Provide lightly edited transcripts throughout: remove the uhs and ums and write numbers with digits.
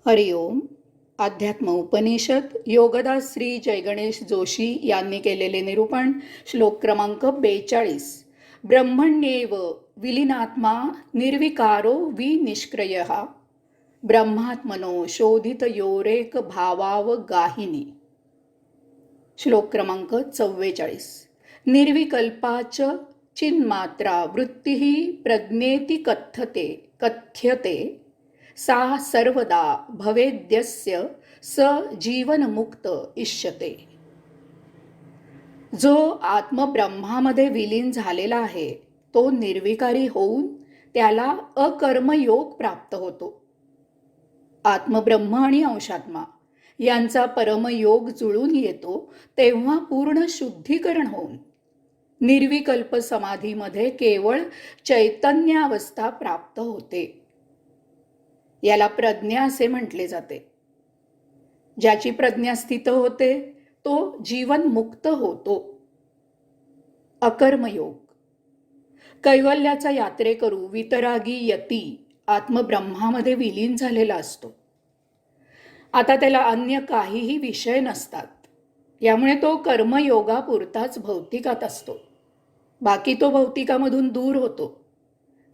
हरिओम. अध्यात्म उपनिषद योगदास श्री जयगणेश जोशी यांनी केलेले निरूपण. श्लोक क्रमांक 42. ब्रह्मण्येव विलीनात्मा निर्विकारो विनिष्क्रियः ब्रह्मात्मनो शोधितयोरेक भावाव गाहिनी. श्लोक क्रमांक 44. निर्विकल्पाच चिन्मात्रा वृत्तिः प्रज्ञेति कथ्यते सा सर्वदा भवेद्यस्य स जीवनमुक्त इष्यते. जो आत्मब्रह्मामध्ये विलीन झालेला आहे तो निर्विकारी होऊन त्याला अकर्मयोग प्राप्त होतो. आत्मब्रह्म आणि अंशात्मा यांचा परमयोग जुळून येतो तेव्हा पूर्ण शुद्धीकरण होऊन निर्विकल्प समाधीमध्ये केवळ चैतन्यावस्था प्राप्त होते. याला प्रज्ञा असे म्हटले जाते. ज्याची प्रज्ञा स्थित होते तो जीवन मुक्त होतो. अकर्मयोग. कैवल्याचा यात्रेकरू वितरागी यती आत्मब्रह्मामध्ये विलीन झालेला असतो. आता त्याला अन्य काहीही विषय नसतात. यामुळे तो कर्मयोगापुरताच भौतिकात असतो. बाकी तो भौतिकामधून दूर होतो.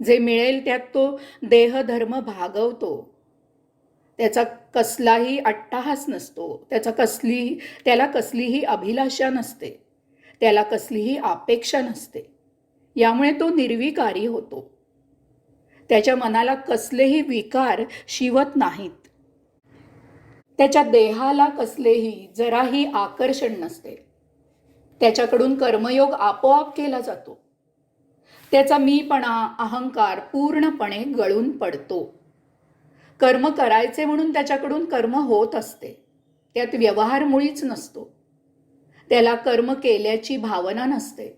जे मिळेल त्यात तो देहधर्म भागवतो. त्याचा कसलाही अट्टाहास नसतो. त्याला कसलीही अभिलाषा नसते. त्याला कसलीही अपेक्षा नसते. यामुळे तो निर्विकारी होतो. त्याच्या मनाला कसलेही विकार शिवत नाहीत. त्याच्या देहाला कसलेही जराही आकर्षण नसते. त्याच्याकडून कर्मयोग आपोआप केला जातो. त्याचा मीपणा अहंकार पूर्णपणे गळून पडतो. कर्म करायचे म्हणून त्याच्याकडून कर्म होत असते. त्यात व्यवहार मुळीच नसतो. त्याला कर्म केल्याची भावना नसते.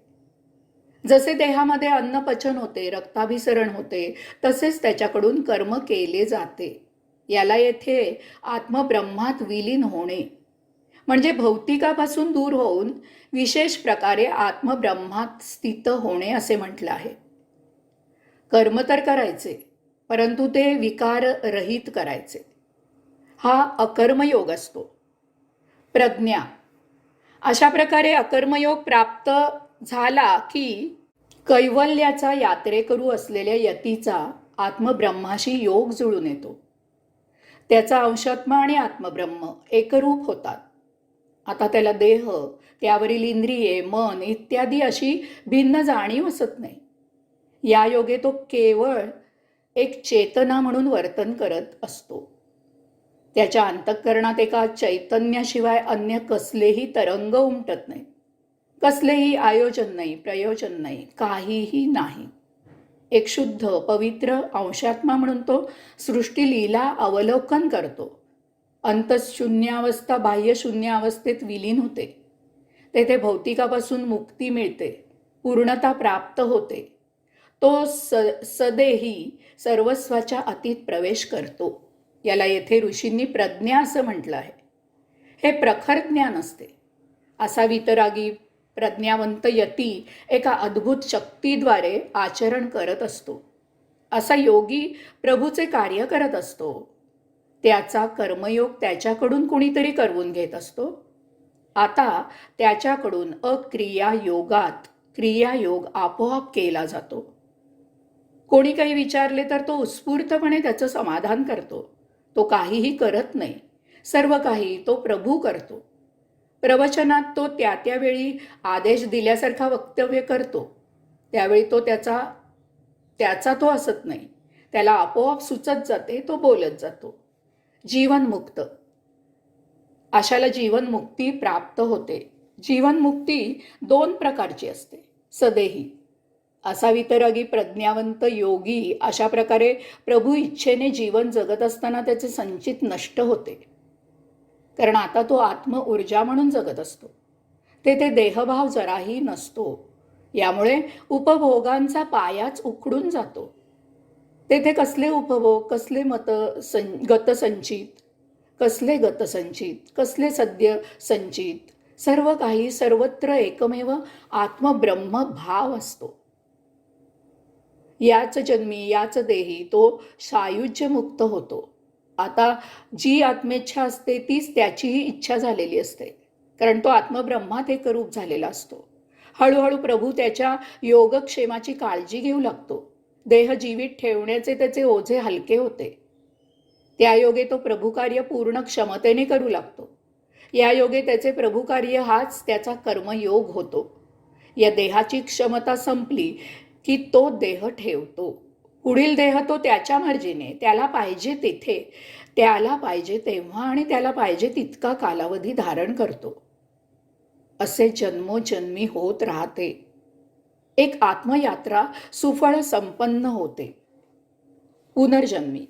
जसे देहामध्ये अन्नपचन होते, रक्ताभिसरण होते, तसेच त्याच्याकडून कर्म केले जाते. याला येथे आत्मब्रह्मात विलीन होणे म्हणजे भौतिकापासून दूर होऊन विशेष प्रकारे आत्मब्रह्मात स्थित होणे असे म्हटलं आहे. कर्म तर करायचे परंतु ते विकाररहित करायचे. हा अकर्मयोग असतो. प्रज्ञा. अशा प्रकारे अकर्मयोग प्राप्त झाला की कैवल्याचा यात्रेकरू असलेल्या यतीचा आत्मब्रह्माशी योग जुळून येतो. त्याचा अंशात्मा आणि आत्मब्रह्म एकरूप होतात. आता त्याला देह, त्यावरील इंद्रिये, मन इत्यादी अशी भिन्न जाणीव असत नाही. या योगे तो केवळ एक चेतना म्हणून वर्तन करत असतो. त्याच्या अंतःकरणात एका चैतन्याशिवाय अन्य कसलेही तरंग उमटत नाही. कसलेही आयोजन नाही, प्रयोजन नाही, काहीही नाही. एक शुद्ध पवित्र अंशात्मा म्हणून तो सृष्टीलीला अवलोकन करतो. अंतःशून्यावस्था बाह्य शून्यावस्थेत विलीन होते. तेथे भौतिकापासून मुक्ती मिळते, पूर्णता प्राप्त होते. तो सदेही सर्वस्वाच्या अतीत प्रवेश करतो. याला येथे ऋषींनी प्रज्ञा असं म्हटलं आहे. हे प्रखर ज्ञान असते. असा वितरागी प्रज्ञावंत यती एका अद्भुत शक्तीद्वारे आचरण करत असतो. असा योगी प्रभूचे कार्य करत असतो. त्याचा कर्मयोग त्याच्याकडून कुणीतरी करवून घेत असतो. आता त्याच्याकडून अक्रिया योगात क्रियायोग आपोआप केला जातो. कोणी काही विचारले तर तो उत्स्फूर्तपणे त्याचं समाधान करतो. तो काहीही करत नाही. सर्व काही तो प्रभू करतो. प्रवचनात तो त्या वेळी आदेश दिल्यासारखा वक्तव्य करतो. त्यावेळी तो त्याचा तो असत नाही. त्याला आपोआप सुचत जाते. तो बोलत जातो. जीवनमुक्त. अशाला जीवनमुक्ती प्राप्त होते. जीवनमुक्ती 2 प्रकारची असते. सदेही. असा वितरागी प्रज्ञावंत योगी अशा प्रकारे प्रभू इच्छेने जीवन जगत असताना त्याचे संचित नष्ट होते. कारण आता तो आत्म ऊर्जा म्हणून जगत असतो. तेथे देहभाव जराही नसतो. यामुळे उपभोगांचा पायाच उखडून जातो. तेथे कसले उपभोग, कसले गतसंचित, कसले सद्य संचित, सर्व काही सर्वत्र एकमेव आत्मब्रह्म भाव असतो. याच जन्मी याच देही तो सायुज्य मुक्त होतो. आता जी आत्मेच्छा असते तीच त्याचीही इच्छा झालेली असते, कारण तो आत्मब्रह्मात एक रूप झालेला असतो. हळूहळू प्रभू त्याच्या योगक्षेमाची काळजी घेऊ लागतो. देह जीवित ठेवण्याचे त्याचे ओझे हलके होते. त्या योगे तो प्रभुकार्य पूर्ण क्षमतेने करू लागतो. या योगे त्याचे प्रभुकार्य हाच त्याचा कर्मयोग होतो. या देहाची क्षमता संपली की तो देह ठेवतो. पुढील देह तो त्याच्या मर्जीने त्याला पाहिजे तिथे, त्याला पाहिजे तेव्हा आणि त्याला पाहिजे तितका कालावधी धारण करतो. असे जन्मोजन्मी होत राहते. एक आत्मयात्रा सुफळ संपन्न होते. पुनर्जन्मी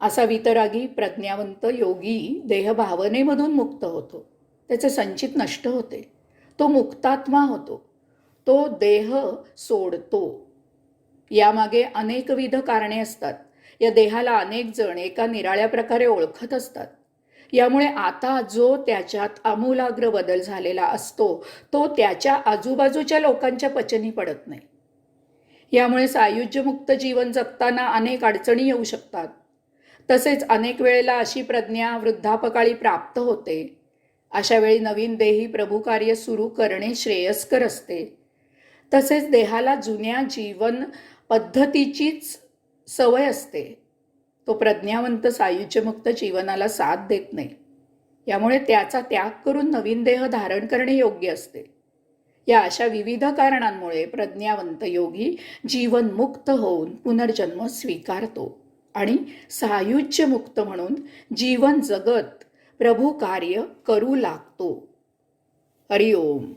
असा वितरागी प्रज्ञावंत योगी देहभावनेमधून मुक्त होतो. त्याचे संचित नष्ट होते. तो मुक्तात्मा होतो. तो देह सोडतो. यामागे अनेकविध कारणे असतात. या देहाला अनेक जण एका निराळ्या प्रकारे ओळखत असतात. यामुळे आता जो त्याच्यात आमूलाग्र बदल झालेला असतो तो त्याच्या आजूबाजूच्या लोकांच्या पचनी पडत नाही. यामुळे सायुज्यमुक्त जीवन जगताना अनेक अडचणी येऊ शकतात. तसेच अनेक वेळेला अशी प्रज्ञा वृद्धापकाळी प्राप्त होते. अशा वेळी नवीन देही प्रभुकार्य सुरू करणे श्रेयस्कर असते. तसेच देहाला जुन्या जीवन पद्धतीचीच सवय असते. तो प्रज्ञावंत सायुज्यमुक्त जीवनाला साथ देत नाही. यामुळे त्याचा त्याग करून नवीन देह धारण करणे योग्य असते. या अशा विविध कारणांमुळे प्रज्ञावंत योगी जीवनमुक्त होऊन पुनर्जन्म स्वीकारतो आणि सायुज्यमुक्त म्हणून जीवन जगत प्रभू कार्य करू लागतो. हरिओम.